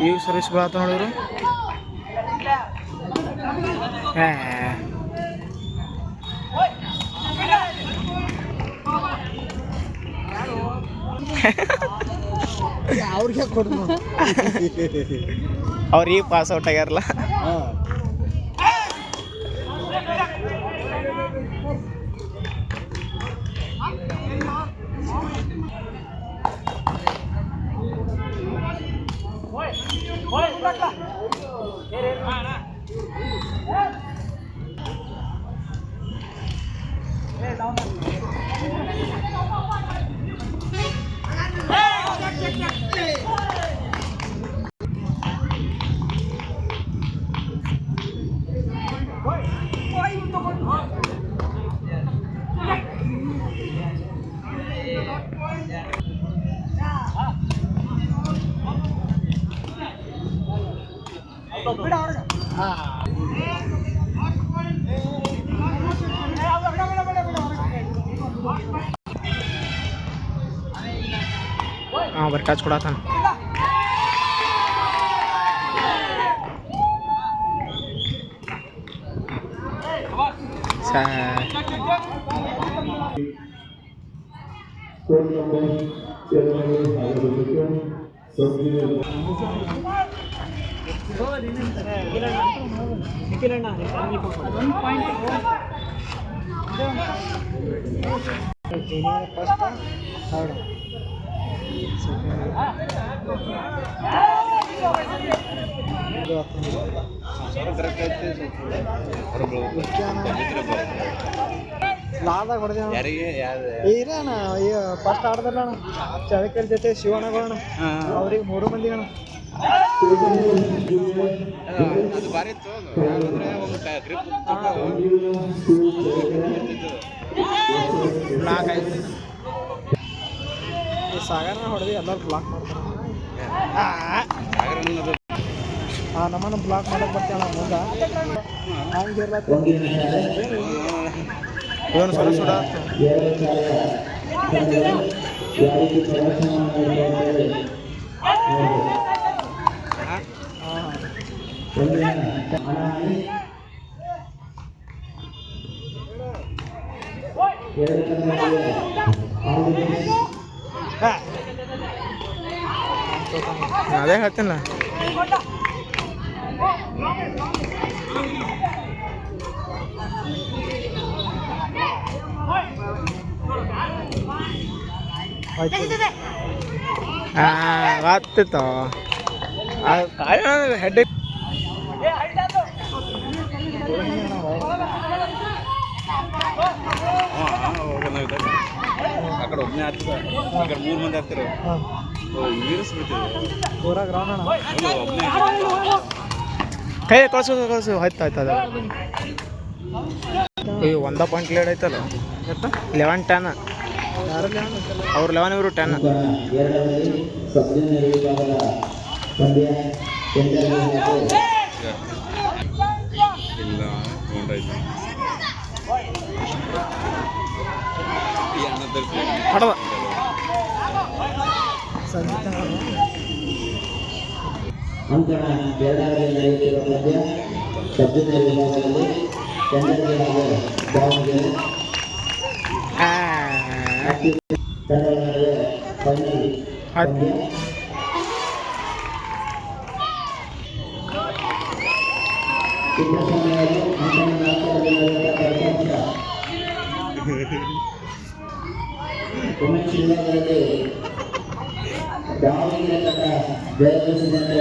ಈಗ ಸರ್ವಿಸ್ ಬರತ್ತ ನೋಡಿದ್ರು. ಅವ್ರಿಗೆ ಕೊಡ್ದು ಅವ್ರಿಗೆ ಪಾಸ್ ಔಟ್ ಆಗ್ಯಾರಲ್ಲ. ಹಾಂ ಬರೀ ಟಚ್ ಕೊಡತ್ತಾನ. ಲಾದಾಗ ಹೊಡೆದೇವ ಇರಣ ಫಸ್ಟ್ ಆಡ್ದಲ್ಲ ಅಣ್ಣ ಚಳಕಲ್ ಜೊತೆ ಶಿವಣ್ಣಗೋಣ ಅವ್ರಿಗೆ 3 ಮಂದಿ ಅಣ್ಣ. ಅದು ಭಾರಿ ಇತ್ತು. ಬ್ಲಾಕ್ ಆಯ್ತು. ಸಾಗರನ ಹೊಡೆದು ಎಲ್ಲರೂ ಬ್ಲಾಕ್ ಮಾಡ್ತಾರೆ. ನಮ್ಮನ್ನು ಬ್ಲಾಕ್ ಮಾಡಕ್ಕೆ ಬರ್ತೀವಿ ಅಣ್ಣ ಮುಂದೆ ಹಂಗಿರ್ಲ ಇವನು ಸ್ವಲ್ಪ ಸುಡ ಅದೇ ಹೇಳ್ತೀನಲ್ಲ. ಆಗ್ತಿತ್ತು ಹೆಡ್ ಆ ಕಡೆ ಒಬ್ಬನೇ ಆಗ್ತದ, ಈ ಕಡೆ 3 ಮಂದಿ ಆಗ್ತಿರೋ ವೀರಸ್ ಬಿಡ್ತಿದೆ ಊರಾಗ ರಾವಣ ಒಬ್ಬನೇ. ಕೈ ಕಳ್ಸು ಆಯ್ತು ಅದ ಈ 1 ಪಾಯಿಂಟ್ ಲೀಡ್ ಐತಲ್ಲ 11-10. ಅವ್ರು 11 ಇವರು 10. ಇಲ್ಲ ತೊಗೊಂಡಾಯ್ತು ಹೊಡೆದ ಅಂಕಣ ಎರಡರಲ್ಲಿ ನಡೆಯುತ್ತಿರುವ ಪಂದ್ಯ ಸಬ್ಜೂನಿಯರ್ ವಿಭಾಗದಲ್ಲಿ ಚಂದ್ರಗಿರಿ ಹಾಗೂ ದಾವಣಗೆರೆ ತಂಡಗಳ ನಡುವೆ ಫೈನಲ್ ಪಂದ್ಯ. ಇದ್ದ ಸಮಯದಲ್ಲಿ ಅಂಕಣ ಉಮೇಶ್ ವಿಭಾಗದಲ್ಲಿ ದಾವಣಗೆರೆ ತಂಡ ಜಯಗಳಿಸಿದಂತೆ